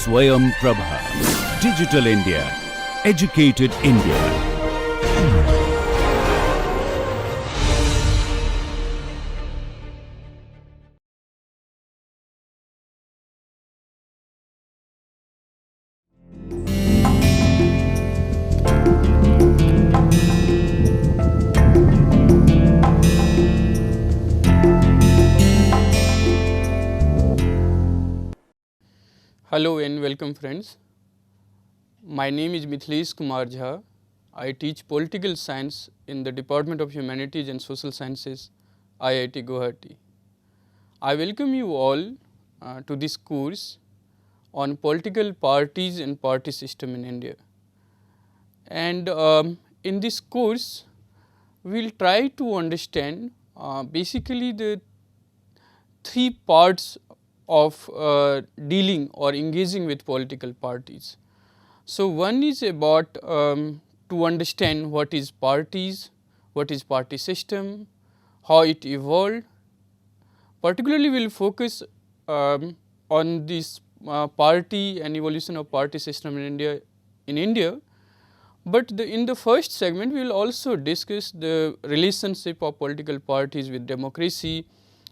Swayam Prabha. Digital India. Educated India. Hello and welcome friends. My name is Mithilesh Kumar Jha. I teach political science in the Department of Humanities and Social Sciences, IIT Guwahati. I welcome you all to this course on political parties and party system in India. And in this course, we will try to understand basically the three parts of dealing or engaging with political parties. So, one is about to understand what is parties, what is party system, how it evolved. Particularly, we will focus on this party and evolution of party system in India. But in the first segment, we will also discuss the relationship of political parties with democracy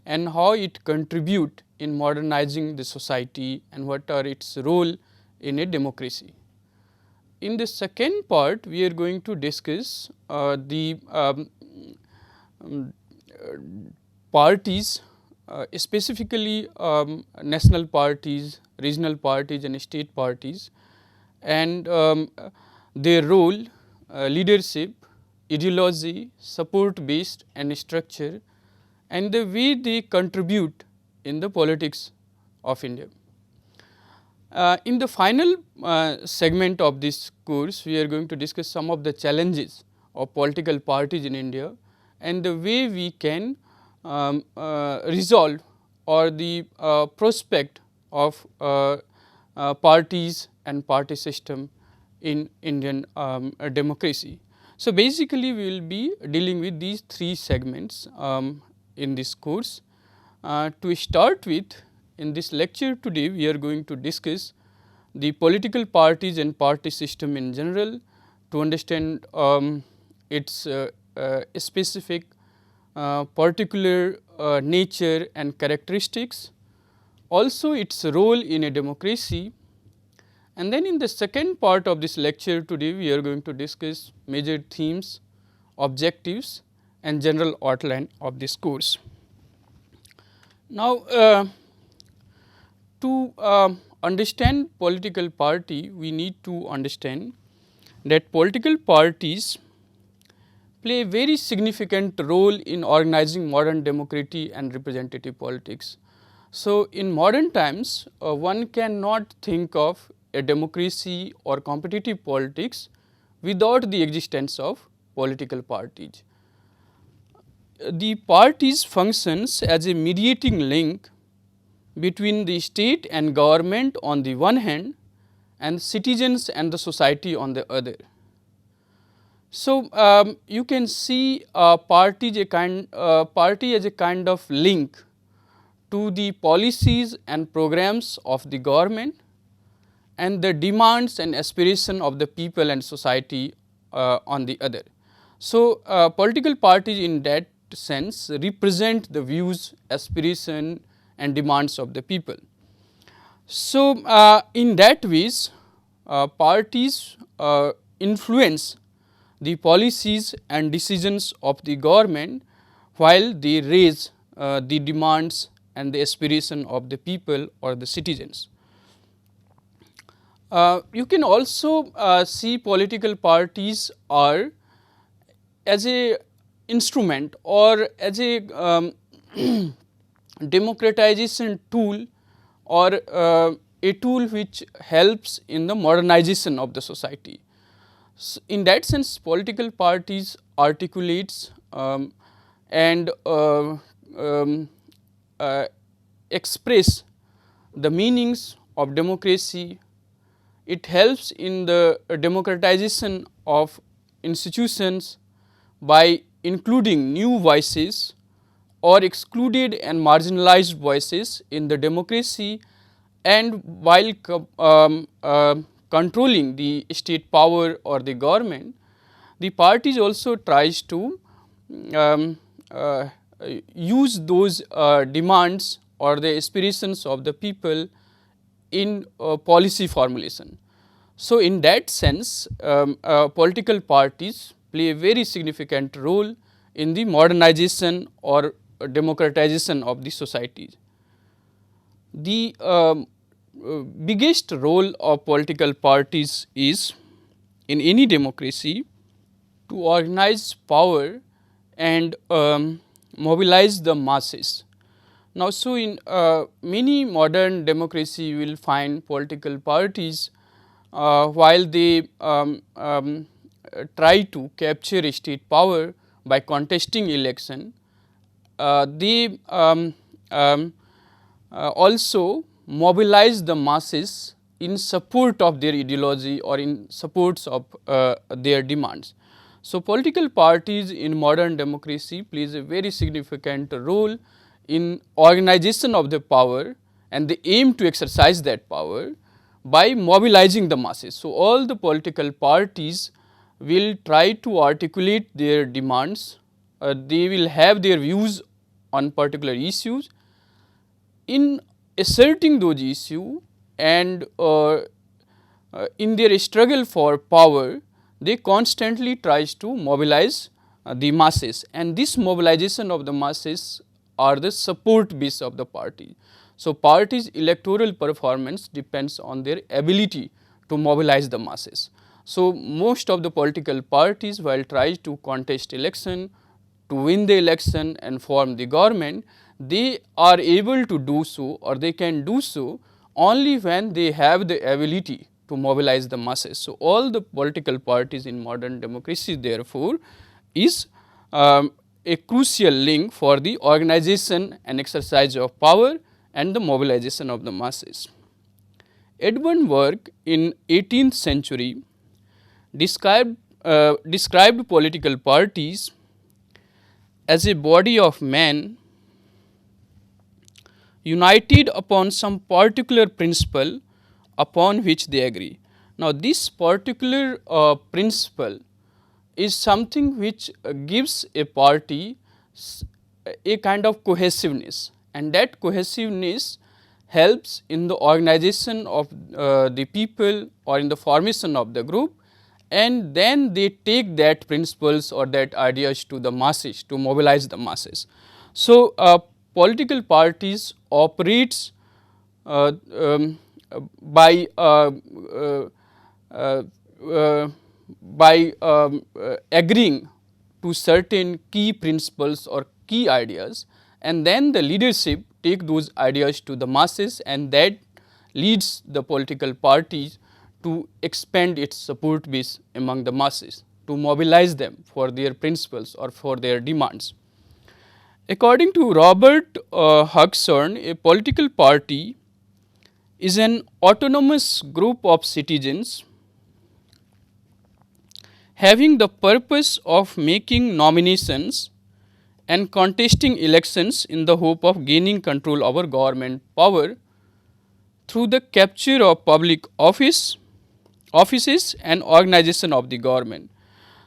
and how it contribute in modernizing the society and what are its role in a democracy. In the second part, we are going to discuss the parties, specifically national parties, regional parties and state parties, and their role, leadership, ideology, support based and structure, and the way they contribute in the politics of India. In the final segment of this course, we are going to discuss some of the challenges of political parties in India and the way we can resolve or the prospect of parties and party system in Indian democracy. So, basically we will be dealing with these three segments in this course. To start with, in this lecture today, we are going to discuss the political parties and party system in general to understand its specific particular nature and characteristics, also its role in a democracy. And then in the second part of this lecture today, we are going to discuss major themes, objectives and general outline of this course. Now, to understand political party, we need to understand that political parties play a very significant role in organizing modern democracy and representative politics. So, in modern times, one cannot think of a democracy or competitive politics without the existence of political parties. The parties functions as a mediating link between the state and government on the one hand and citizens and the society on the other. So, you can see party as a kind of link to the policies and programs of the government and the demands and aspiration of the people and society on the other. So, political parties in that sense represent the views, aspiration and demands of the people. So, in that ways parties influence the policies and decisions of the government while they raise the demands and the aspiration of the people or the citizens. You can also see political parties are as a instrument or as a democratization tool or a tool which helps in the modernization of the society. So, in that sense, political parties articulates and express the meanings of democracy. It helps in the democratization of institutions by including new voices or excluded and marginalized voices in the democracy and while controlling the state power or the government, the parties also tries to um, uh, use those demands or the aspirations of the people in policy formulation. So, in that sense, political parties play a very significant role in the modernization or democratization of the society. The biggest role of political parties is in any democracy to organize power and mobilize the masses. Now, so in many modern democracy you will find political parties while they try to capture state power by contesting election, they also mobilize the masses in support of their ideology or in supports of their demands. So, political parties in modern democracy plays a very significant role in organization of the power, and they aim to exercise that power by mobilizing the masses. So, all the political parties will try to articulate their demands, they will have their views on particular issues. In asserting those issues and in their struggle for power, they constantly tries to mobilize the masses, and this mobilization of the masses are the support base of the party. So, parties' electoral performance depends on their ability to mobilize the masses. So, most of the political parties while tries to contest election, to win the election and form the government, they are able to do so or they can do so only when they have the ability to mobilize the masses. So, all the political parties in modern democracy therefore is a crucial link for the organization and exercise of power and the mobilization of the masses. Edmund Burke in 18th century described political parties as a body of men united upon some particular principle upon which they agree. Now, this particular principle is something which gives a party a kind of cohesiveness, and that cohesiveness helps in the organization of the people or in the formation of the group, and then they take that principles or that ideas to the masses to mobilize the masses. So, political parties operates by agreeing to certain key principles or key ideas, and then the leadership take those ideas to the masses, and that leads the political parties to expand its support base among the masses, to mobilize them for their principles or for their demands. According to Robert Huxhorn, a political party is an autonomous group of citizens having the purpose of making nominations and contesting elections in the hope of gaining control over government power through the capture of public offices and organization of the government.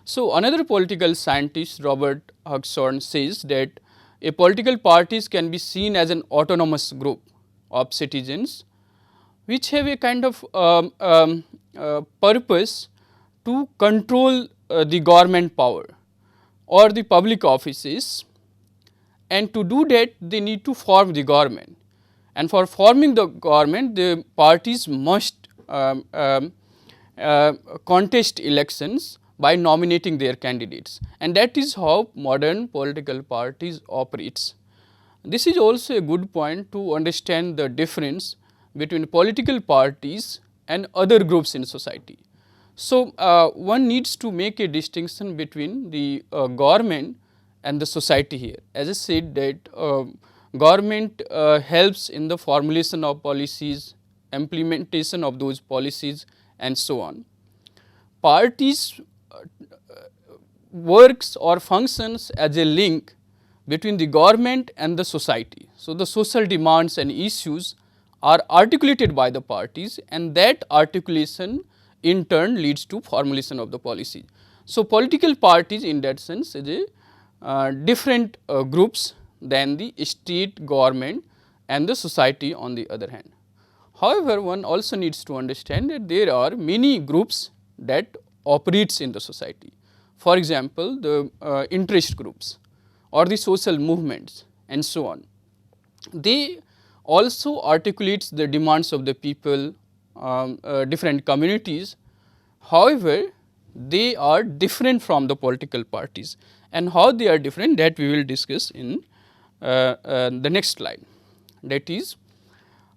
So, another political scientist, Robert Huxhorn, says that a political parties can be seen as an autonomous group of citizens which have a kind of purpose to control the government power or the public offices, and to do that they need to form the government, and for forming the government the parties must contest elections by nominating their candidates, and that is how modern political parties operates. This is also a good point to understand the difference between political parties and other groups in society. So, one needs to make a distinction between the government and the society here. As I said that government helps in the formulation of policies, implementation of those policies and so on. Parties works or functions as a link between the government and the society. So, the social demands and issues are articulated by the parties, and that articulation in turn leads to formulation of the policy. So, political parties in that sense is a different groups than the state, government and the society on the other hand. However, one also needs to understand that there are many groups that operates in the society. For example, the interest groups or the social movements and so on. They also articulates the demands of the people, different communities. However, they are different from the political parties, and how they are different, that we will discuss in the next slide. That is,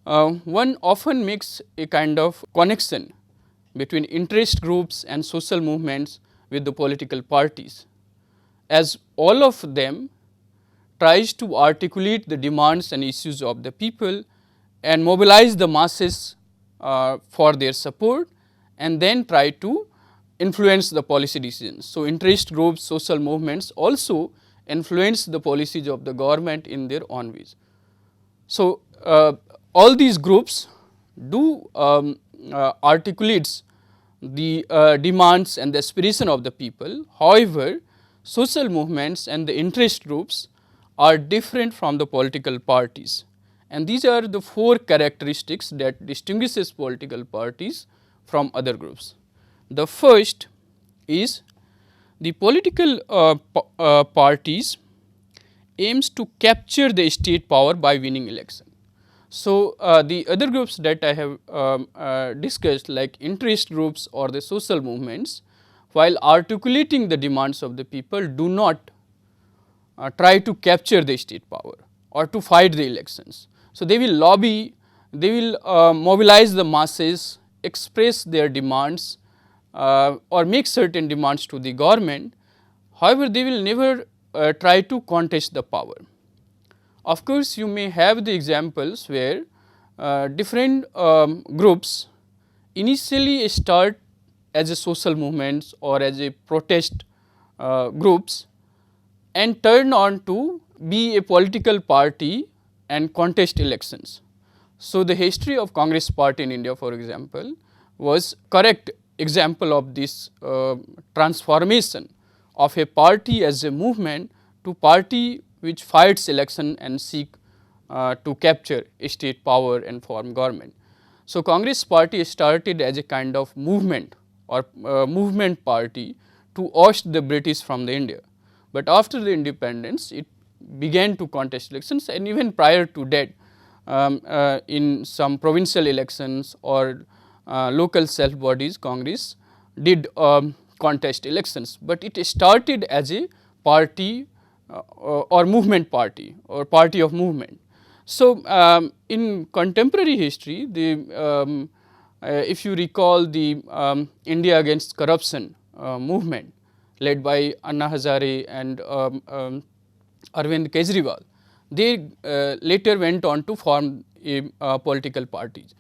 one often makes a kind of connection between interest groups and social movements with the political parties, as all of them tries to articulate the demands and issues of the people and mobilize the masses for their support, and then try to influence the policy decisions. So, interest groups, social movements also influence the policies of the government in their own ways. So, all these groups do articulates the demands and the aspiration of the people. However, social movements and the interest groups are different from the political parties, and these are the 4 characteristics that distinguishes political parties from other groups. The first is the political parties aims to capture the state power by winning election. So, the other groups that I have discussed, like interest groups or the social movements, while articulating the demands of the people, do not try to capture the state power or to fight the elections. So, they will lobby, they will mobilize the masses, express their demands or make certain demands to the government. However, they will never try to contest the power. Of course, you may have the examples where different groups initially start as a social movements or as a protest groups and turn on to be a political party and contest elections. So, the history of Congress party in India, for example, was correct example of this transformation of a party as a movement to party which fights election and seek to capture state power and form government. So, Congress party started as a kind of movement or movement party to oust the British from the India, but after the independence it began to contest elections, and even prior to that in some provincial elections or local self bodies, Congress did contest elections, but it started as a party or movement party or party of movement. So, in contemporary history, the if you recall the India against corruption movement led by Anna Hazare and Arvind Kejriwal, they later went on to form a political parties.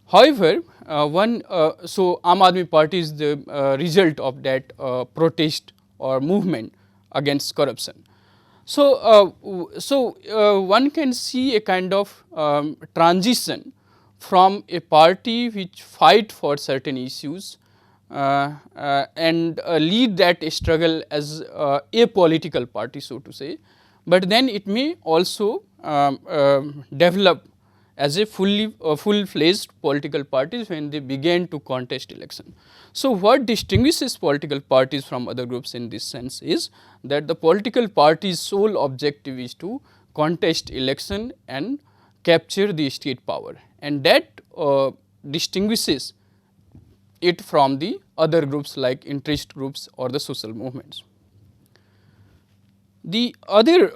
However, so Aam Aadmi Party is the result of that protest or movement against corruption. So, one can see a kind of transition from a party which fight for certain issues and lead that struggle as a political party, so to say, but then it may also develop as a full-fledged political parties when they began to contest election. So, what distinguishes political parties from other groups in this sense is that the political party's sole objective is to contest election and capture the state power, and that distinguishes it from the other groups like interest groups or the social movements. The other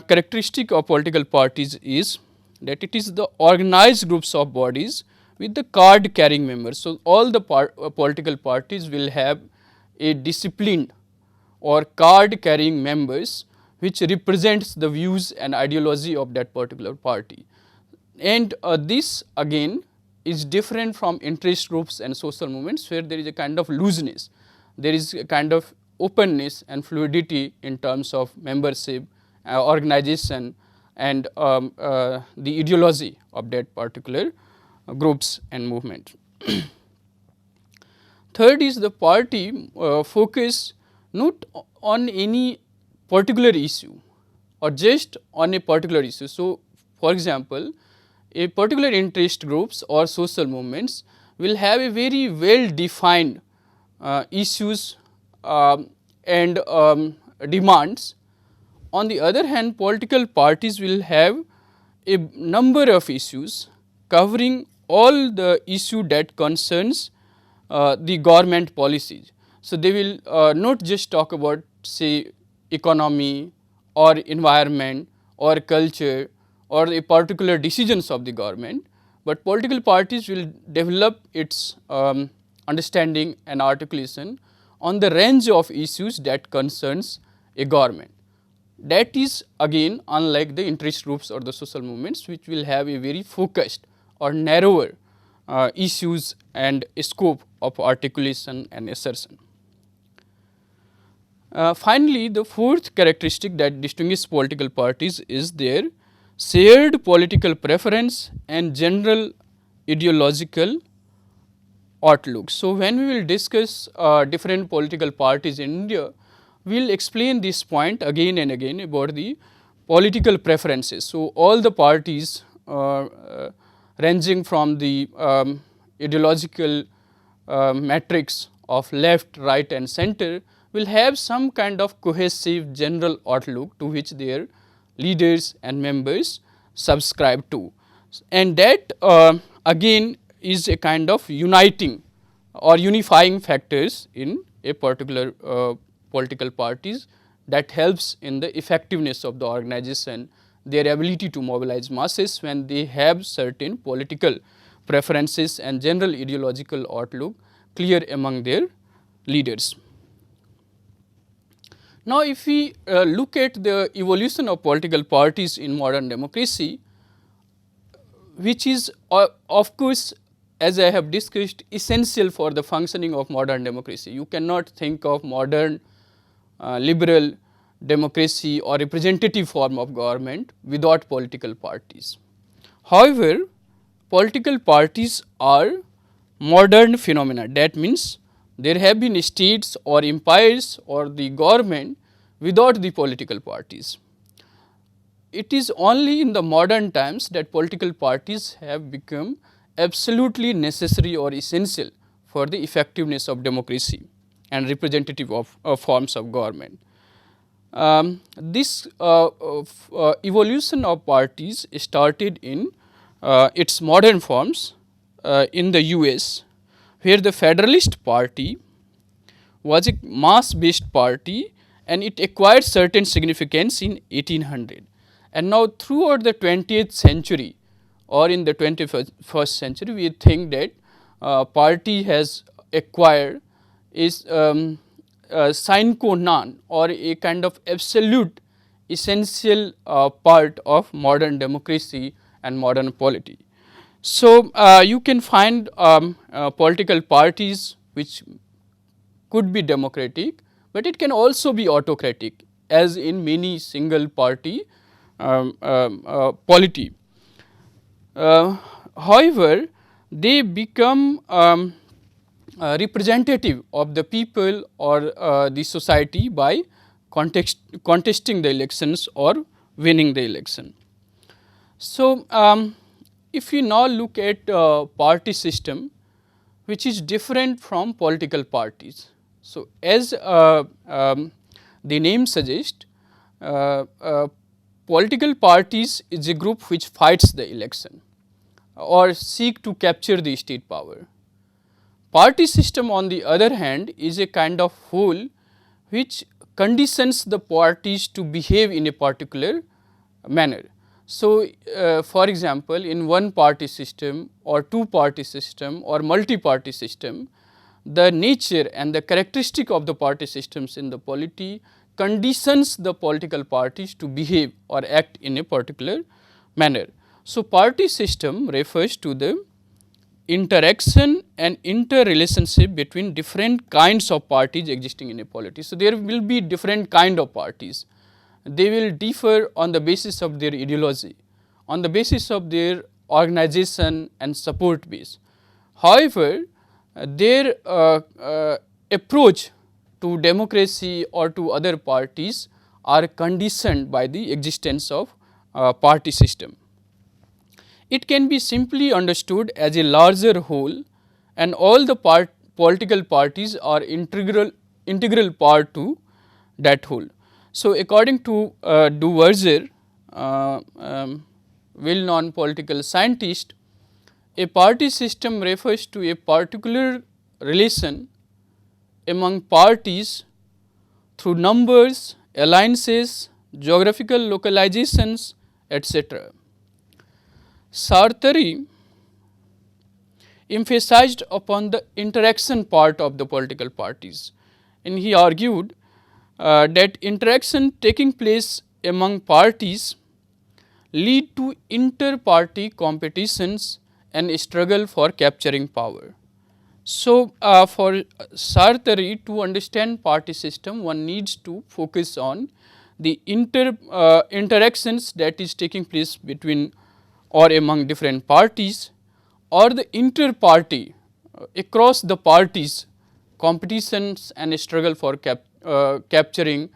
characteristic of political parties is that it is the organized groups of bodies with the card carrying members. So, all the political parties will have a disciplined or card carrying members which represents the views and ideology of that particular party, and this again is different from interest groups and social movements where there is a kind of looseness, there is a kind of openness and fluidity in terms of membership, organization and the ideology of that particular groups and movement. Third is the party focus not on any particular issue or just on a particular issue. So, for example, a particular interest groups or social movements will have a very well defined issues and demands. On the other hand, political parties will have a number of issues covering all the issue that concerns the government policies. So, they will not just talk about say economy or environment or culture or a particular decisions of the government, but political parties will develop its understanding and articulation on the range of issues that concerns a government. That is again unlike the interest groups or the social movements, which will have a very focused or narrower issues and scope of articulation and assertion. Finally, the fourth characteristic that distinguishes political parties is their shared political preference and general ideological outlook. So, when we will discuss different political parties in India, we will explain this point again and again about the political preferences. So, all the parties ranging from the ideological matrix of left, right and center will have some kind of cohesive general outlook to which their leaders and members subscribe to, and that again is a kind of uniting or unifying factors in a particular political parties that helps in the effectiveness of the organization, their ability to mobilize masses when they have certain political preferences and general ideological outlook clear among their leaders. Now, if we look at the evolution of political parties in modern democracy, which is of course, as I have discussed, essential for the functioning of modern democracy. You cannot think of modern liberal democracy or representative form of government without political parties. However, political parties are modern phenomena. That means, there have been states or empires or the government without the political parties. It is only in the modern times that political parties have become absolutely necessary or essential for the effectiveness of democracy and representative of forms of government. This evolution of parties started in its modern forms in the US, where the Federalist Party was a mass based party and it acquired certain significance in 1800. And now throughout the 20th century or in the 21st century, we think that party has acquired is sine qua non or a kind of absolute essential part of modern democracy and modern polity. So, you can find political parties which could be democratic, but it can also be autocratic, as in many single party polity. However, they become representative of the people or the society by contesting the elections or winning the election. So, if we now look at party system, which is different from political parties. So, as the name suggests, political parties is a group which fights the election or seek to capture the state power. Party system on the other hand is a kind of whole which conditions the parties to behave in a particular manner. So, for example, in one party system or two party system or multi party system, the nature and the characteristic of the party systems in the polity conditions the political parties to behave or act in a particular manner. So, party system refers to the interaction and interrelationship between different kinds of parties existing in a polity. So, there will be different kind of parties. they will differ on the basis of their ideology, on the basis of their organization and support base. However, their approach to democracy or to other parties are conditioned by the existence of party system. It can be simply understood as a larger whole, and all the political parties are integral part to that whole. So, according to Duverger, well-known political scientist, a party system refers to a particular relation among parties through numbers, alliances, geographical localizations, etc. Sartori emphasized upon the interaction part of the political parties, and he argued that interaction taking place among parties lead to inter-party competitions and struggle for capturing power. So, for Sartori, to understand party system, one needs to focus on the interactions that is taking place between or among different parties, or the inter-party across the parties competitions and struggle for capturing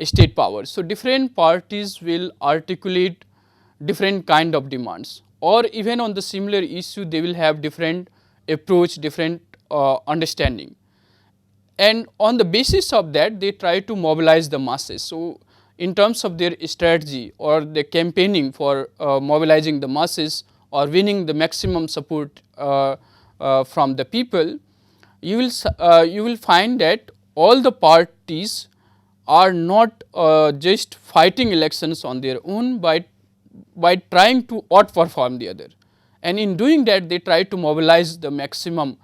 state power. So, different parties will articulate different kind of demands, or even on the similar issue they will have different approach, different understanding, and on the basis of that they try to mobilize the masses. So, in terms of their strategy or the campaigning for mobilizing the masses or winning the maximum support from the people, you will find that all the parties are not just fighting elections on their own by trying to outperform the other, and in doing that they try to mobilize the maximum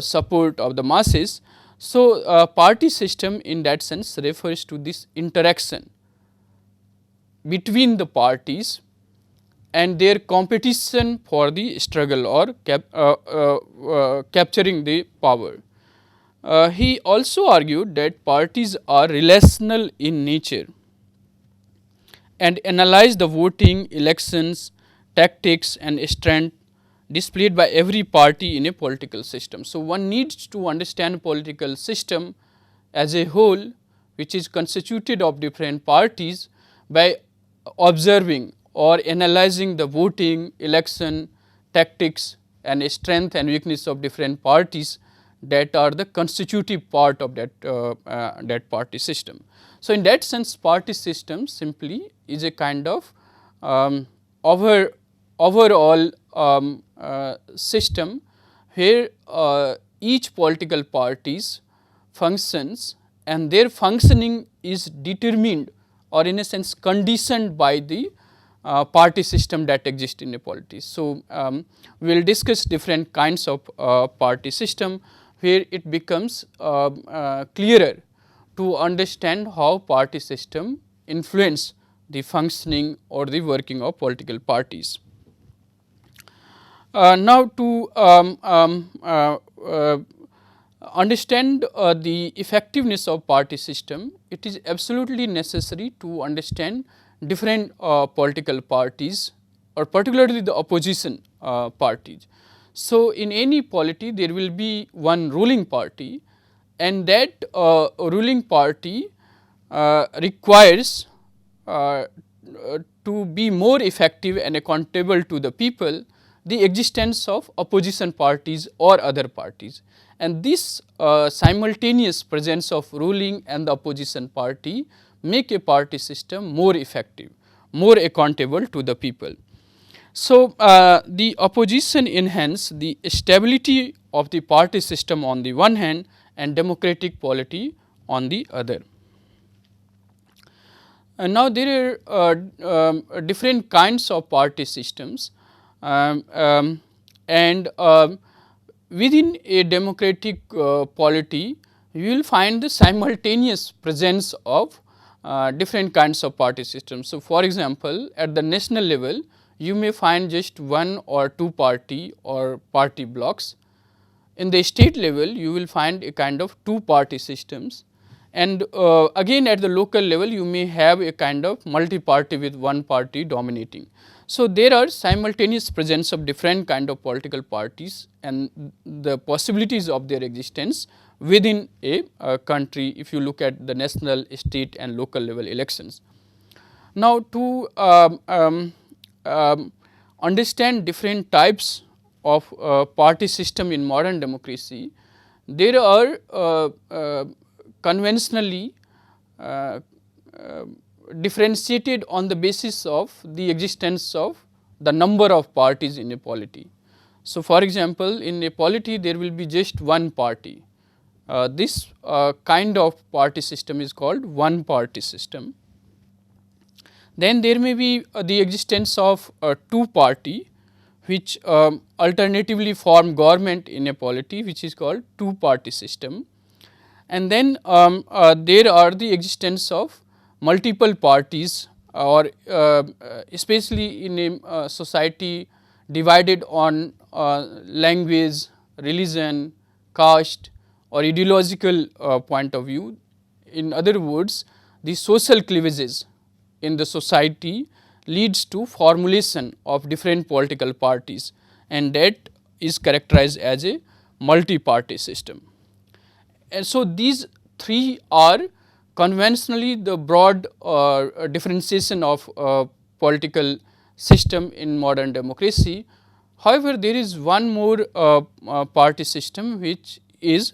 support of the masses. So, party system in that sense refers to this interaction between the parties and their competition for the struggle or capturing the power. He also argued that parties are relational in nature and analyze the voting, elections, tactics and strength displayed by every party in a political system. So, one needs to understand political system as a whole, which is constituted of different parties, by observing or analyzing the voting, election, tactics and strength and weakness of different parties that are the constitutive part of that party system. So, in that sense party system simply is a kind of overall system where each political parties functions and their functioning is determined or in a sense conditioned by the party system that exists in a polity. So, we will discuss different kinds of party system where it becomes clearer to understand how party system influence the functioning or the working of political parties. Now, to understand the effectiveness of party system, it is absolutely necessary to understand different political parties or particularly the opposition parties. So, in any polity there will be one ruling party, and that ruling party requires to be more effective and accountable to the people the existence of opposition parties or other parties, and this simultaneous presence of ruling and the opposition party make a party system more effective, more accountable to the people. So, the opposition enhance the stability of the party system on the one hand and democratic polity on the other. And now, there are different kinds of party systems, and within a democratic polity you will find the simultaneous presence of different kinds of party systems. So, for example, at the national level you may find just one or two party or party blocks. In the state level you will find a kind of two party systems, And again at the local level you may have a kind of multi-party with one party dominating. So, there are simultaneous presence of different kind of political parties and the possibilities of their existence within a country if you look at the national, state and local level elections. Now, to understand different types of party system in modern democracy, there are conventionally differentiated on the basis of the existence of the number of parties in a polity. So, for example, in a polity there will be just one party. This kind of party system is called one party system. Then there may be the existence of two party which alternatively form government in a polity, which is called two party system. And then there are the existence of multiple parties or especially in a society divided on language, religion, caste or ideological point of view. In other words, the social cleavages in the society leads to formulation of different political parties, and that is characterized as a multi-party system. And so, these three are conventionally the broad differentiation of political system in modern democracy. However, there is one more party system which is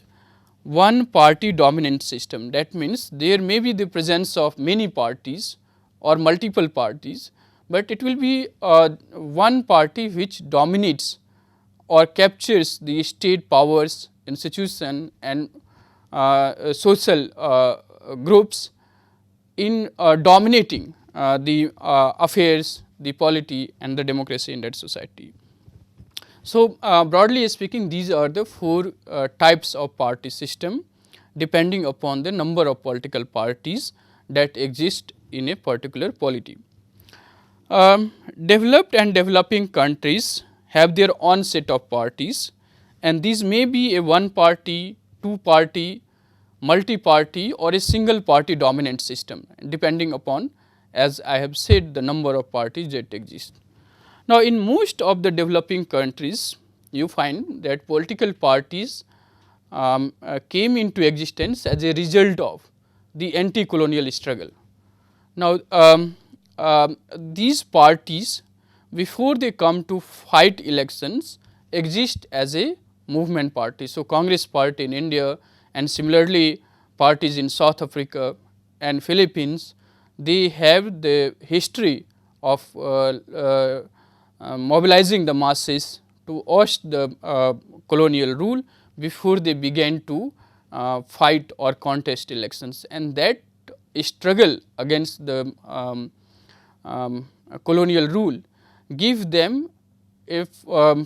one party dominant system. That means, there may be the presence of many parties or multiple parties, but it will be one party which dominates or captures the state powers, institution and social groups in dominating the affairs, the polity and the democracy in that society. So, broadly speaking, these are the four types of party system depending upon the number of political parties that exist in a particular polity. Developed and developing countries have their own set of parties, and these may be a one party, two party, multi-party or a single party dominant system depending upon, as I have said, the number of parties that exist. Now, in most of the developing countries you find that political parties came into existence as a result of the anti-colonial struggle. Now, these parties before they come to fight elections exist as a movement party. So, Congress party in India and similarly parties in South Africa and Philippines, they have the history of mobilizing the masses to oust the colonial rule before they began to fight or contest elections, and that struggle against the colonial rule give them a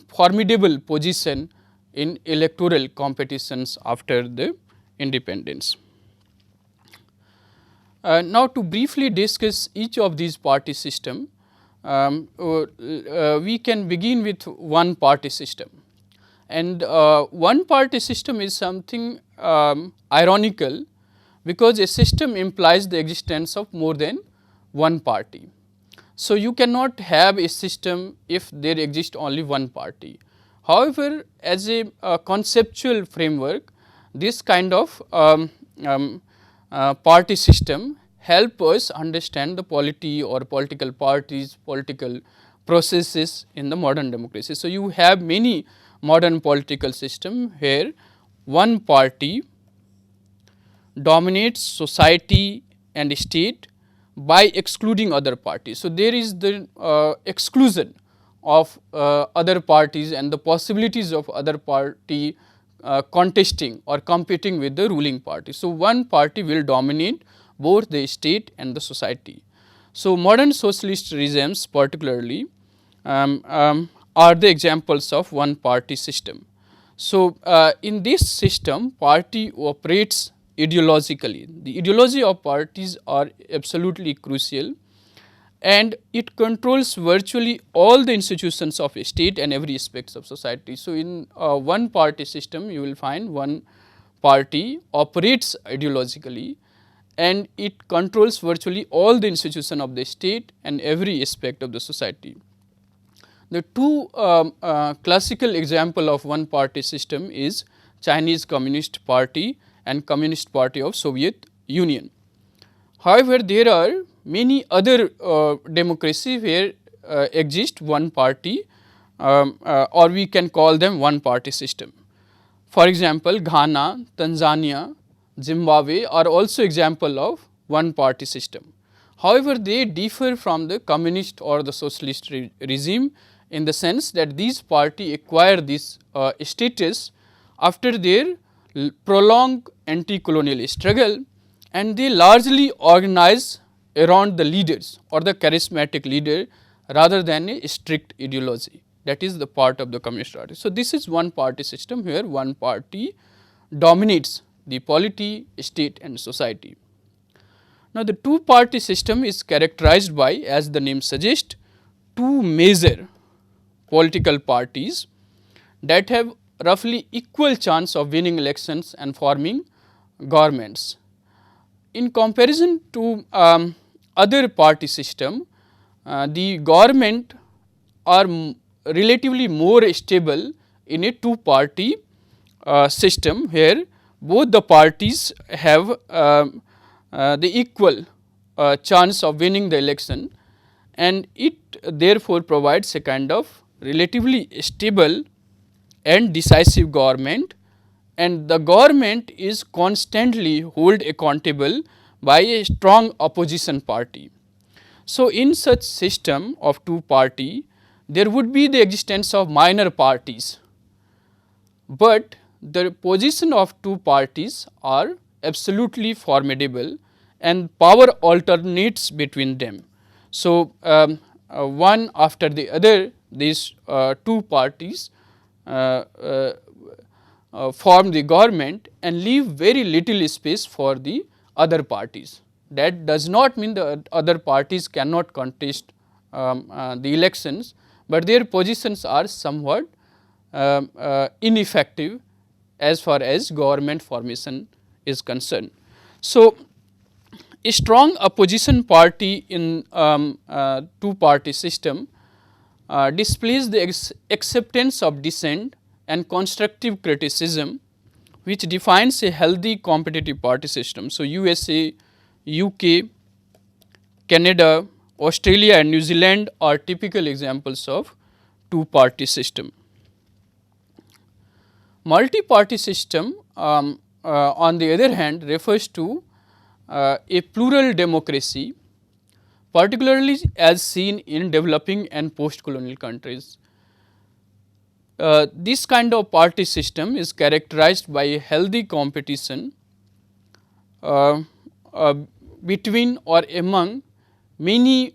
formidable position in electoral competitions after the independence. Now, to briefly discuss each of these party system, we can begin with one party system, and one party system is something ironical because a system implies the existence of more than one party. So, you cannot have a system if there exists only one party. However, as a conceptual framework, this kind of party system help us understand the polity or political parties, political processes in the modern democracy. So, you have many modern political system where one party dominates society and state by excluding other parties. So, there is the exclusion of other parties and the possibilities of other party contesting or competing with the ruling party. So, one party will dominate both the state and the society. So, modern socialist regimes particularly are the examples of one party system. So, in this system party operates ideologically. The ideology of parties are absolutely crucial, and it controls virtually all the institutions of a state and every aspects of society. So, in one party system you will find one party operates ideologically, and it controls virtually all the institutions of the state and every aspect of the society. The two classical example of one party system is Chinese Communist Party and Communist Party of Soviet Union. However, there are many other democracies where exist one party or we can call them one party system. For example, Ghana, Tanzania, Zimbabwe are also example of one party system. However, they differ from the communist or the socialist regime in the sense that these party acquire this status after their prolonged anti-colonial struggle, and they largely organize around the leaders or the charismatic leader rather than a strict ideology. That is the part of the communist party. So, this is one party system where one party dominates the polity, state and society. Now, the two party system is characterized by, as the name suggests, two major political parties that have roughly equal chance of winning elections and forming governments. In comparison to other party system, the government are relatively more stable in a two party system where both the parties have the equal chance of winning the election, and it therefore provides a kind of relatively stable and decisive government, and the government is constantly held accountable by a strong opposition party. So, in such system of two party, there would be the existence of minor parties, but the position of two parties are absolutely formidable and power alternates between them. So, one after the other these two parties form the government and leave very little space for the other parties. That does not mean the other parties cannot contest the elections, but their positions are somewhat ineffective as far as government formation is concerned. So, a strong opposition party in two party system displays the acceptance of dissent and constructive criticism, which defines a healthy competitive party system. So, USA, UK, Canada, Australia and New Zealand are typical examples of two party system. Multi-party system on the other hand refers to a plural democracy, particularly as seen in developing and post-colonial countries. This kind of party system is characterized by a healthy competition between or among many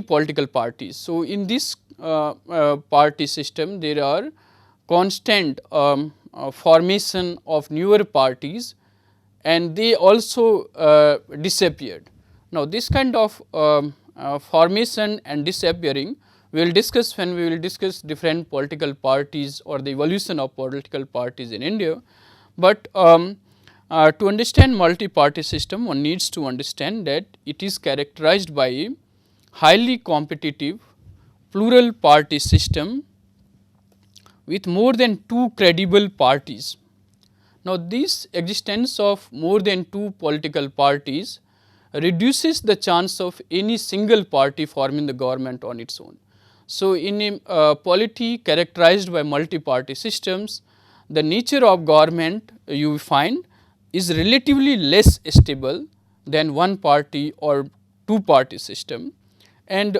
political parties. So, in this party system there are constant formation of newer parties, and they also disappeared. Now, this kind of formation and disappearing we will discuss when we will discuss different political parties or the evolution of political parties in India, but to understand multi-party system one needs to understand that it is characterized by a highly competitive plural party system with more than two credible parties. Now, this existence of more than two political parties reduces the chance of any single party forming the government on its own. So, in a polity characterized by multi-party systems, the nature of government you find is relatively less stable than one party or two party system, and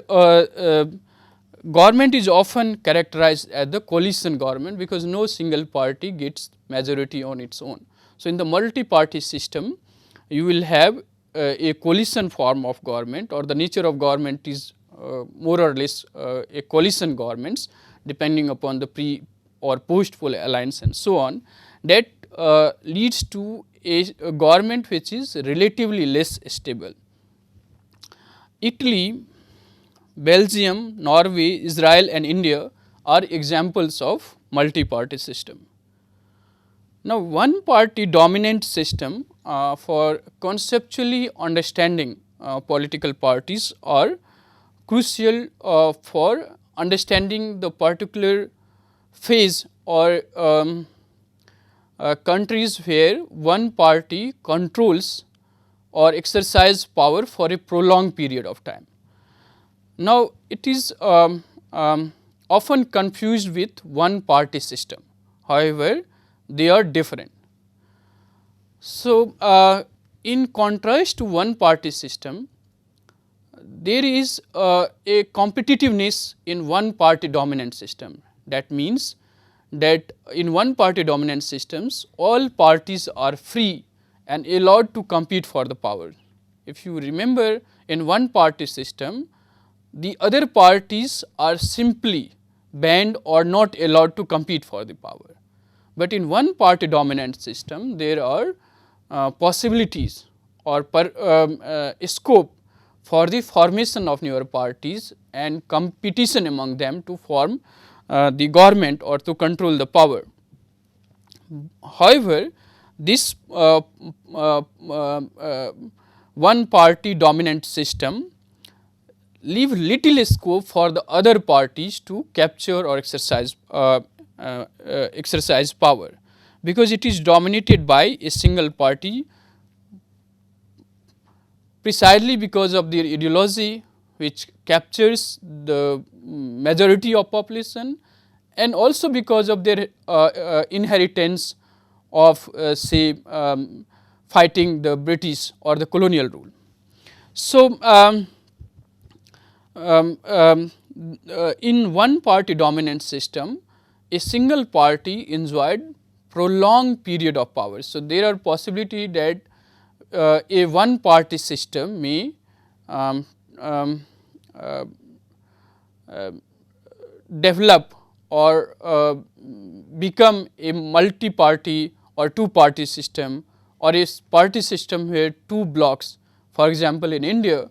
government is often characterized as the coalition government because no single party gets majority on its own. So, in the multi-party system you will have a coalition form of government, or the nature of government is more or less a coalition governments depending upon the pre or post poll alliance and so on, that leads to a government which is relatively less stable. Italy, Belgium, Norway, Israel and India are examples of multi-party system. Now, one party dominant system for conceptually understanding political parties are crucial for understanding the particular phase or countries where one party controls or exercise power for a prolonged period of time. Now, it is often confused with one party system, however, they are different. So, in contrast to one party system, there is a competitiveness in one party dominant system. That means that in one party dominant systems, all parties are free and allowed to compete for the power. If you remember, in one party system, the other parties are simply banned or not allowed to compete for the power. But in one party dominant system, there are possibilities or scope for the formation of newer parties and competition among them to form the government or to control the power. However, this one party dominant system leave little scope for the other parties to capture or exercise power, because it is dominated by a single party precisely because of their ideology, which captures the majority of population, and also because of their inheritance of say fighting the British or the colonial rule. So, in one party dominant system, a single party enjoyed prolonged period of power. So, there are possibility that a one party system may develop or become a multi party or two party system, or a party system where two blocks, for example, in India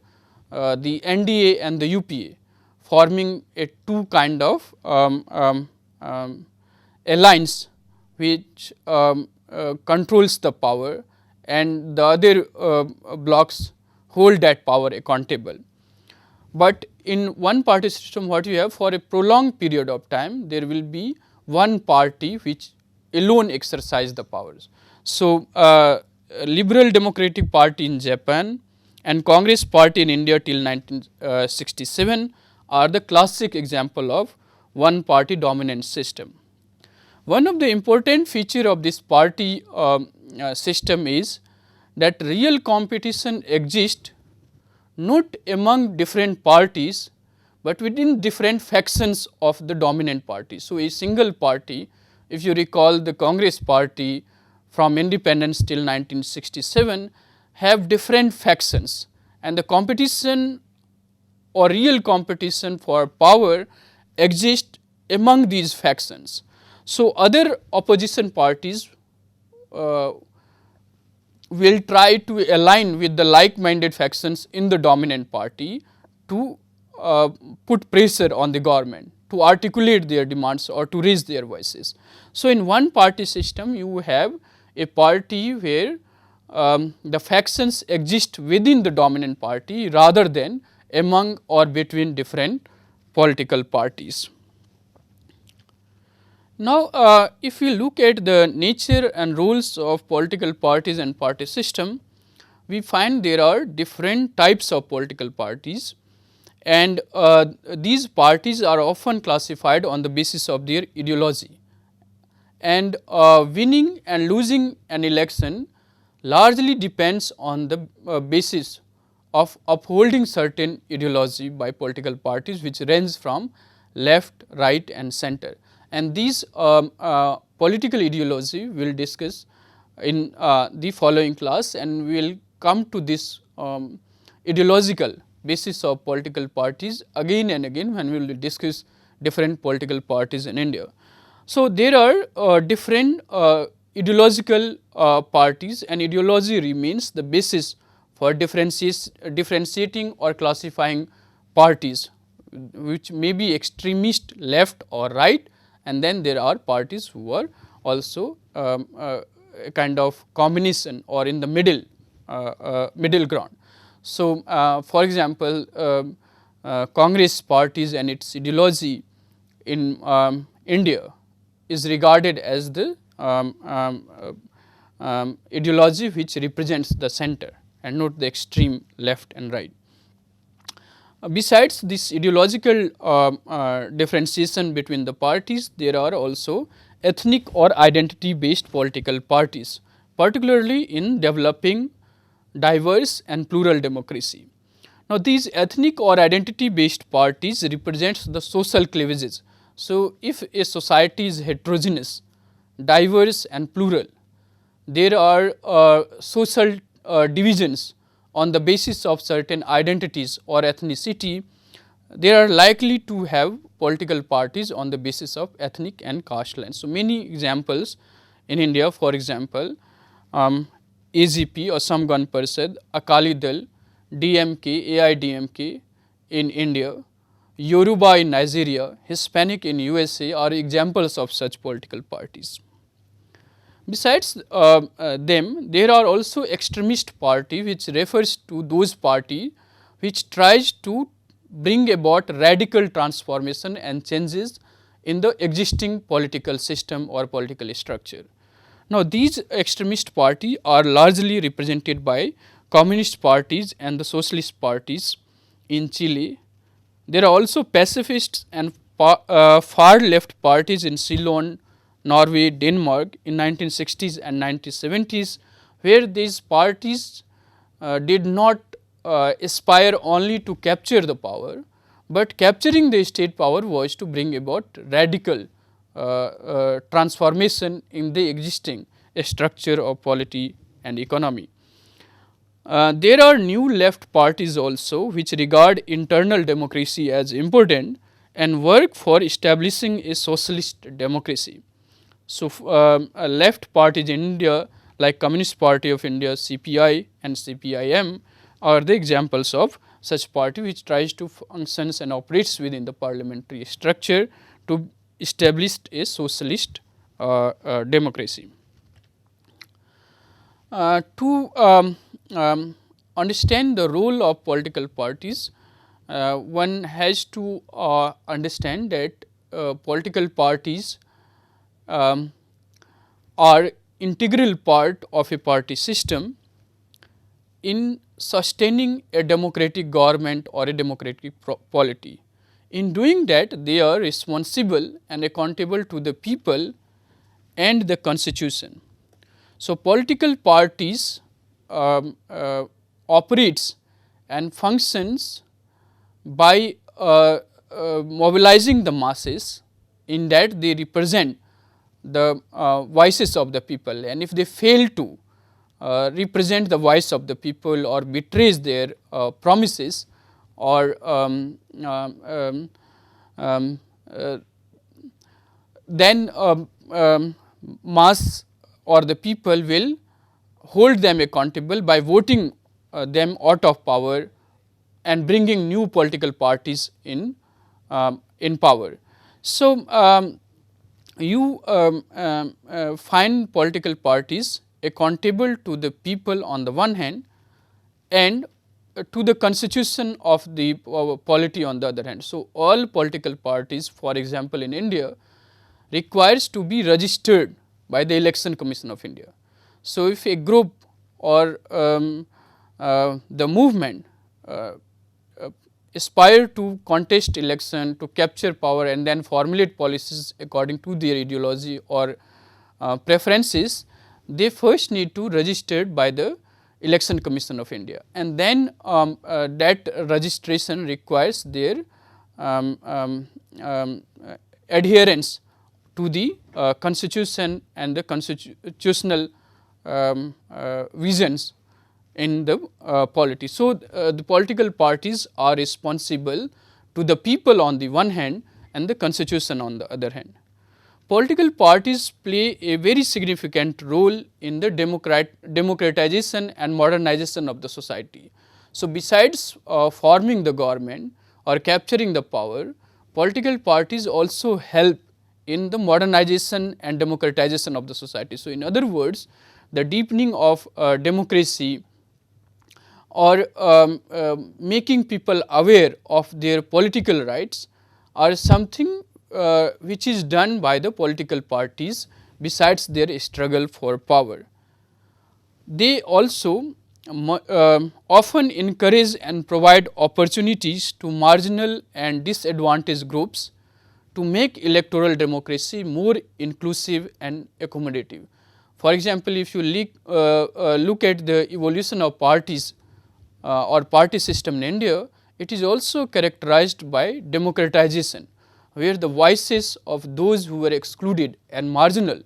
the NDA and the UPA forming a two kind of alliance which controls the power, and the other blocks hold that power accountable. But in one party system, what you have, for a prolonged period of time, there will be one party which alone exercise the powers. So, Liberal Democratic Party in Japan and Congress Party in India till 1967 are the classic example of one party dominant system. One of the important feature of this party system is that real competition exists not among different parties, but within different factions of the dominant party. So, a single party, if you recall the Congress Party from independence till 1967 have different factions, and the competition or real competition for power exists among these factions. So, other opposition parties will try to align with the like minded factions in the dominant party to put pressure on the government, to articulate their demands or to raise their voices. So, in one party system you have a party where the factions exist within the dominant party rather than among or between different political parties. Now, if we look at the nature and roles of political parties and party system, we find there are different types of political parties, and these parties are often classified on the basis of their ideology, and winning and losing an election largely depends on the basis of upholding certain ideology by political parties, which range from left, right and center. And these political ideology we will discuss in the following class, and we will come to this ideological basis of political parties again and again when we will discuss different political parties in India. So, there are different ideological parties, and ideology remains the basis for differentiating or classifying parties, which may be extremist left or right, and then there are parties who are also a kind of combination or in the middle ground. So, for example, Congress parties and its ideology in India is regarded as the ideology which represents the center and not the extreme left and right. Besides this ideological differentiation between the parties, there are also ethnic or identity based political parties, particularly in developing diverse and plural democracy. Now, these ethnic or identity based parties represents the social cleavages. So, if a society is heterogeneous, diverse and plural, there are social divisions on the basis of certain identities or ethnicity. They are likely to have political parties on the basis of ethnic and caste lines. So, many examples in India, for example, AGP or Samgan Parishad, Akali Dal, DMK, AIDMK in India, Yoruba in Nigeria, Hispanic in USA are examples of such political parties. Besides them, there are also extremist party which refers to those party which tries to bring about radical transformation and changes in the existing political system or political structure. Now, these extremist party are largely represented by communist parties and the socialist parties in Chile. There are also pacifists and far left parties in Ceylon, Norway, Denmark in 1960s and 1970s, where these parties did not aspire only to capture the power, but capturing the state power was to bring about radical transformation in the existing structure of polity and economy. There are new left parties also which regard internal democracy as important and work for establishing a socialist democracy. So, left parties in India like Communist Party of India, CPI and CPIM are the examples of such party which tries to functions and operates within the parliamentary structure to establish a socialist democracy. To understand the role of political parties, one has to understand that political parties are integral part of a party system in sustaining a democratic government or a democratic polity. In doing that, they are responsible and accountable to the people and the constitution. So, political parties operates and functions by mobilizing the masses, in that they represent the voices of the people, and if they fail to represent the voice of the people or betrays their promises or then mass or the people will hold them accountable by voting them out of power and bringing new political parties in power. So, you find political parties accountable to the people on the one hand and to the constitution of the polity on the other hand. So, all political parties, for example, in India requires to be registered by the Election Commission of India. So, if a group or the movement aspire to contest election, to capture power and then formulate policies according to their ideology or preferences, they first need to register by the Election Commission of India, and then that registration requires their adherence to the constitution and the constitutional visions in the polity. So, the political parties are responsible to the people on the one hand and the constitution on the other hand. Political parties play a very significant role in the democratization and modernization of the society. So, besides forming the government or capturing the power, political parties also help in the modernization and democratization of the society. So, in other words, the deepening of democracy or making people aware of their political rights are something which is done by the political parties besides their struggle for power. They also often encourage and provide opportunities to marginal and disadvantaged groups to make electoral democracy more inclusive and accommodative. For example, if you look at the evolution of parties or party system in India, it is also characterized by democratization, where the voices of those who were excluded and marginal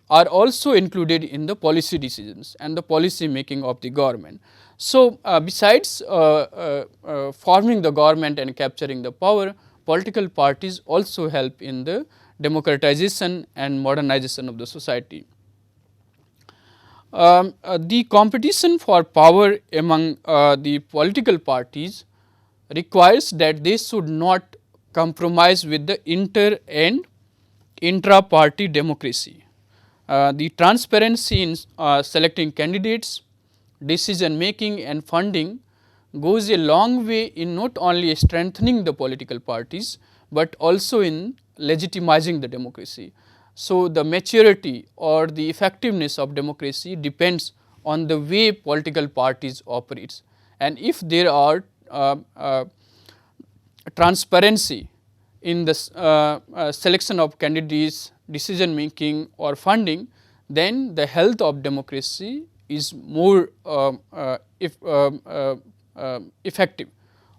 are also included in the policy decisions and the policy making of the government. So, besides forming the government and capturing the power, political parties also help in the democratization and modernization of the society. The competition for power among the political parties requires that they should not compromise with the inter and intra-party democracy. The transparency in selecting candidates, decision making and funding goes a long way in not only strengthening the political parties, but also in legitimizing the democracy. So, the maturity or the effectiveness of democracy depends on the way political parties operates, and if there are transparency in the selection of candidates, decision making or funding, then the health of democracy is more effective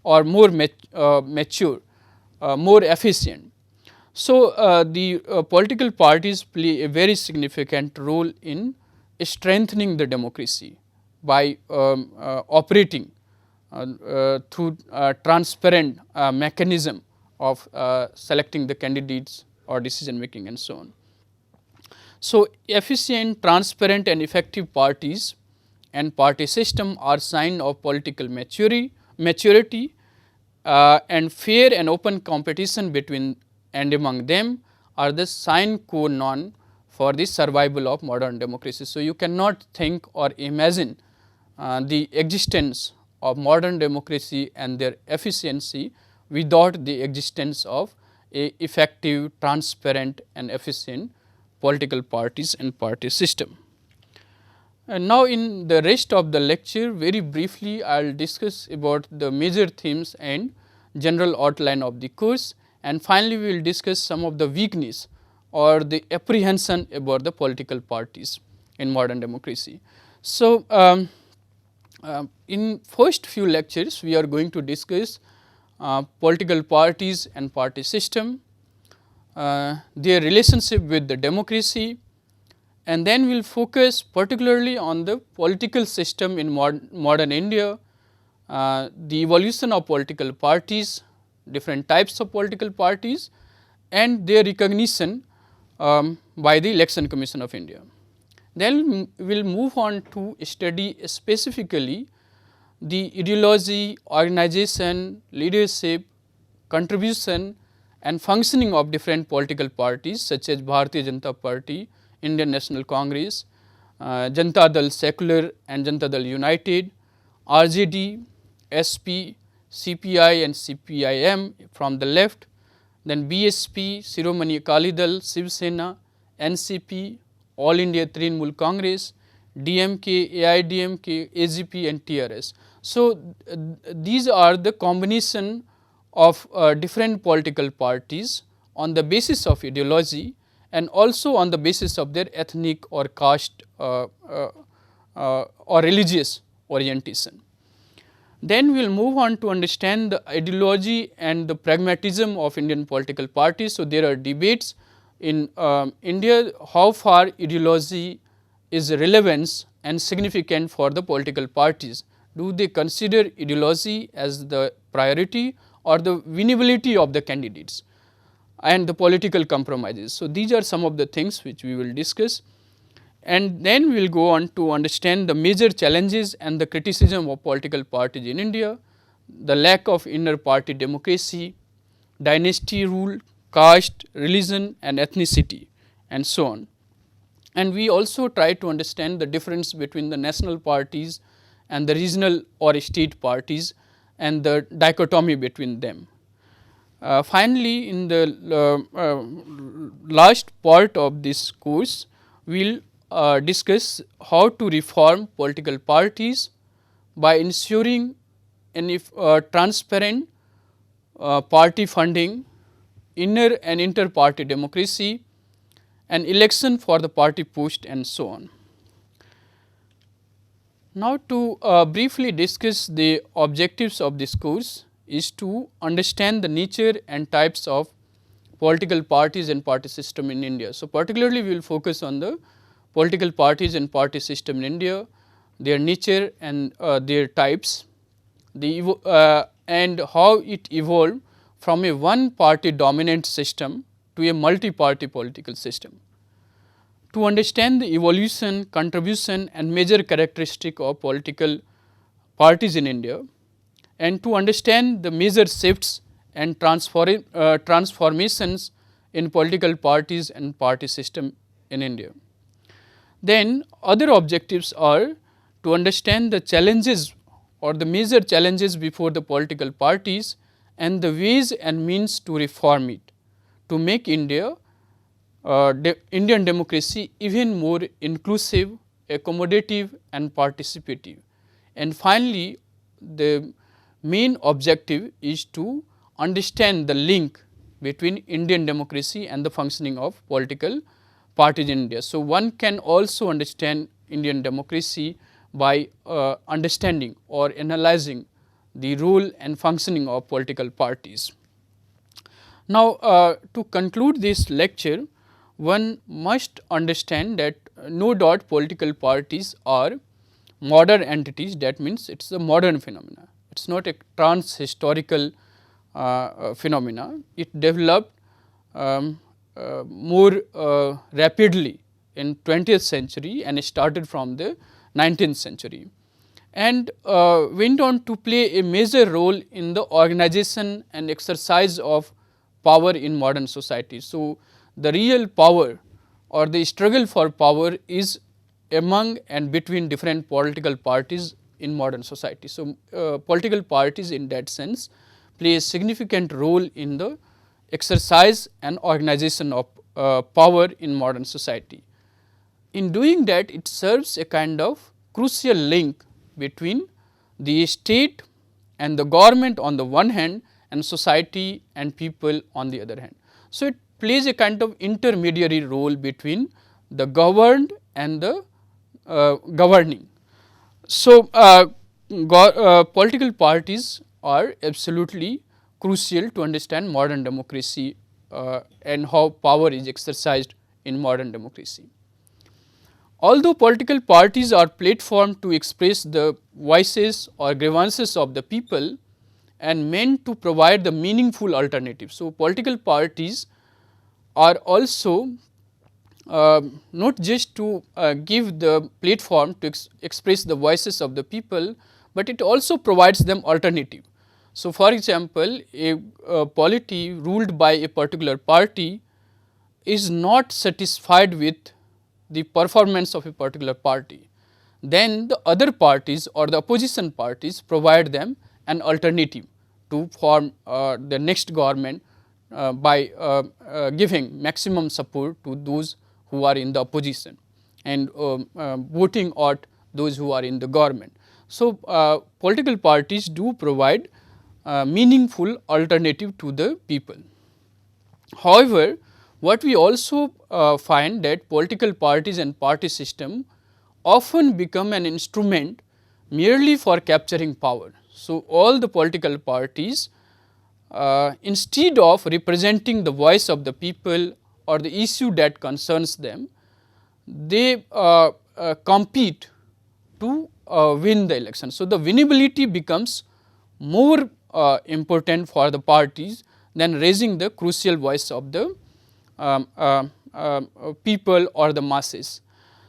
or more mature, more efficient. So, the political parties play a very significant role in strengthening the democracy by operating through transparent mechanism of selecting the candidates or decision making and so on. So, efficient, transparent and effective parties and party system are sign of political maturity and fair and open competition between and among them are the sine qua non for the survival of modern democracy. So, you cannot think or imagine the existence of modern democracy and their efficiency without the existence of a effective, transparent and efficient political parties and party system. And now, in the rest of the lecture, very briefly I will discuss about the major themes and general outline of the course, and finally we will discuss some of the weakness or the apprehension about the political parties in modern democracy. So, in first few lectures we are going to discuss political parties and party system, their relationship with the democracy, and then we will focus particularly on the political system in modern India, the evolution of political parties, different types of political parties and their recognition by the Election Commission of India. Then we will move on to study specifically the ideology, organization, leadership, contribution and functioning of different political parties such as Bharatiya Janata Party, Indian National Congress, Janata Dal Secular and Janata Dal United, RJD, SP, CPI and CPIM from the left, then BSP, Shiromani Akali Dal, Shiv Sena, NCP, All India Trinamool Congress, DMK, AIDMK, AGP and TRS. So, these are the combination of different political parties on the basis of ideology and also on the basis of their ethnic or caste or religious orientation. Then we will move on to understand the ideology and the pragmatism of Indian political parties. So, there are debates in India how far ideology is relevant and significant for the political parties. Do they consider ideology as the priority or the winnability of the candidates and the political compromises. So, these are some of the things which we will discuss, and then we will go on to understand the major challenges and the criticism of political parties in India, the lack of inner party democracy, dynasty rule, caste, religion and ethnicity and so on. And we also try to understand the difference between the national parties and the regional or state parties and the dichotomy between them. Finally, in the last part of this course, we will discuss how to reform political parties by ensuring transparent party funding, inner and inter-party democracy, and election for the party post and so on. Now, to briefly discuss the objectives of this course is to understand the nature and types of political parties and party system in India. So, particularly we will focus on the political parties and party system in India, their nature and their types, and how it evolved from a one party dominant system to a multi-party political system. To understand the evolution, contribution and major characteristic of political parties in India, and to understand the major shifts and transformations in political parties and party system in India. Then other objectives are to understand the challenges or the major challenges before the political parties and the ways and means to reform it, to make Indian democracy even more inclusive, accommodative and participative. And finally, the main objective is to understand the link between Indian democracy and the functioning of political parties in India. So, one can also understand Indian democracy by understanding or analyzing the role and functioning of political parties. Now, to conclude this lecture, one must understand that no doubt political parties are modern entities, that means it is a modern phenomena. It is not a trans-historical phenomena. It developed more rapidly in 20th century and started from the 19th century, and went on to play a major role in the organization and exercise of power in modern society. So, the real power or the struggle for power is among and between different political parties in modern society. So, political parties in that sense play a significant role in the exercise and organization of power in modern society. In doing that, it serves a kind of crucial link between the state and the government on the one hand and society and people on the other hand. So, it plays a kind of intermediary role between the governed and the governing. So, political parties are absolutely crucial to understand modern democracy and how power is exercised in modern democracy. Although political parties are platform to express the voices or grievances of the people and meant to provide the meaningful alternative. So, political parties are also not just to give the platform to express the voices of the people, but it also provides them alternative. So, for example, a polity ruled by a particular party is not satisfied with the performance of a particular party, then the other parties or the opposition parties provide them an alternative to form the next government by giving maximum support to those who are in the opposition and voting out those who are in the government. So, political parties do provide meaningful alternative to the people. However, what we also find that political parties and party system often become an instrument merely for capturing power. So, all the political parties instead of representing the voice of the people or the issue that concerns them, they compete to win the election. So, the winnability becomes more important for the parties than raising the crucial voice of the people or the masses.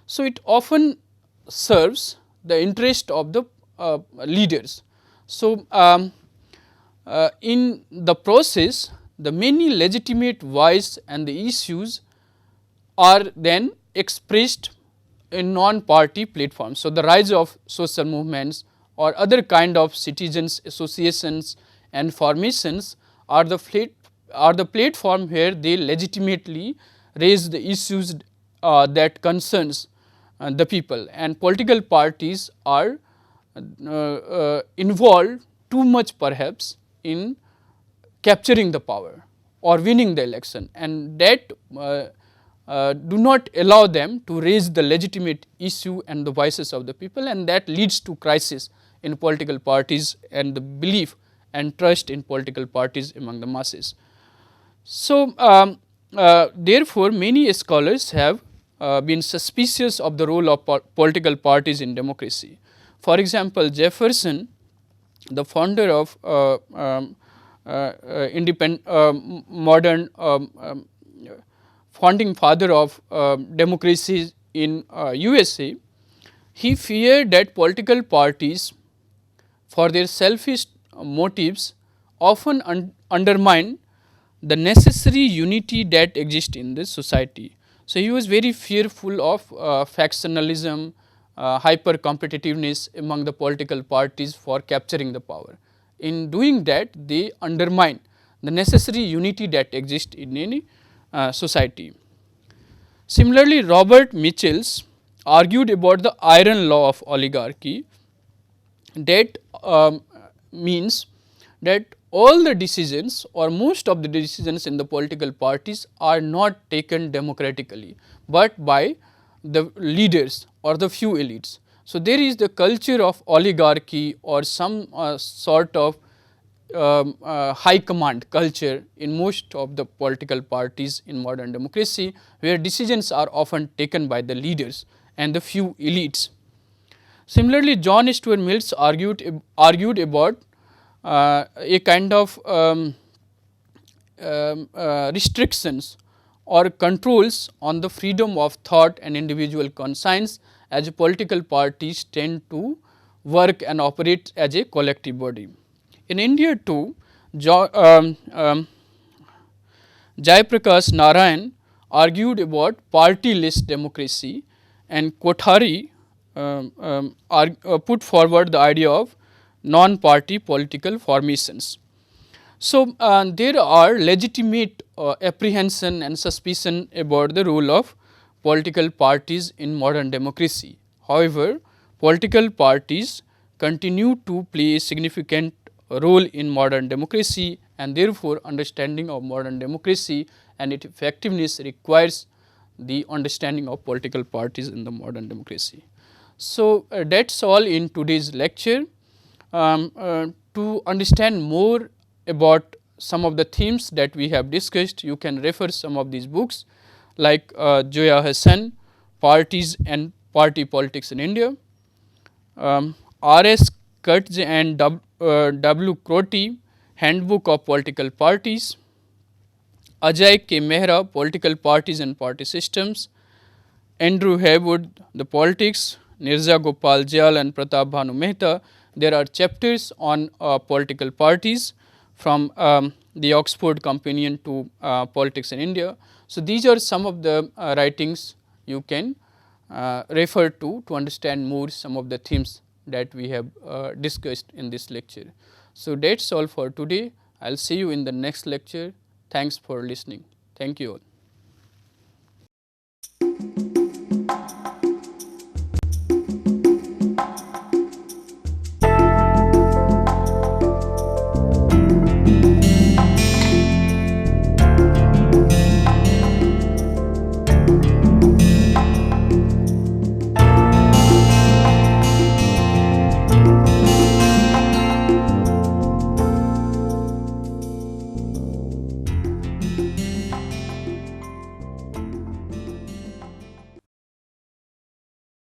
So, it often serves the interest of the leaders. So, in the process the many legitimate voice and the issues are then expressed in non-party platforms. So, the rise of social movements or other kind of citizens associations and formations are the platform where they legitimately raise the issues that concerns the people, and political parties are involved too much perhaps in capturing the power or winning the election, and that do not allow them to raise the legitimate issue and the voices of the people, and that leads to crisis in political parties and the belief and trust in political parties among the masses. So, therefore, many scholars have been suspicious of the role of political parties in democracy. For example, Jefferson, the founder of modern founding father of democracy in USA, he feared that political parties for their selfish motives often undermine the necessary unity that exists in this society. So, he was very fearful of factionalism, hyper competitiveness among the political parties for capturing the power. In doing that, they undermine the necessary unity that exists in any society. Similarly, Robert Michels argued about the iron law of oligarchy, that means that all the decisions or most of the decisions in the political parties are not taken democratically, but by the leaders or the few elites. So, there is the culture of oligarchy or some sort of high command culture in most of the political parties in modern democracy, where decisions are often taken by the leaders and the few elites. Similarly, John Stuart Mills argued about a kind of restrictions or controls on the freedom of thought and individual conscience, as political parties tend to work and operate as a collective body. In India too, Jayaprakash Narayan argued about party-less democracy, and Kothari put forward the idea of non-party political formations. So, there are legitimate apprehension and suspicion about the role of political parties in modern democracy. However, political parties continue to play a significant role in modern democracy, and therefore, understanding of modern democracy and its effectiveness requires the understanding of political parties in the modern democracy. So, that is all in today's lecture. To understand more about some of the themes that we have discussed, you can refer some of these books like Zoya Hassan, Parties and Party Politics in India, R.S. Kurtz and W. Crotty, Handbook of Political Parties, Ajay K. Mehra, Political Parties and Party Systems, Andrew Haywood, The Politics, Nirja Gopal Jayal and Pratap Bhanu Mehta. There are chapters on political parties from the Oxford Companion to Politics in India. So, these are some of the writings you can refer to understand more some of the themes that we have discussed in this lecture. So, that is all for today. I will see you in the next lecture. Thanks for listening. Thank you all.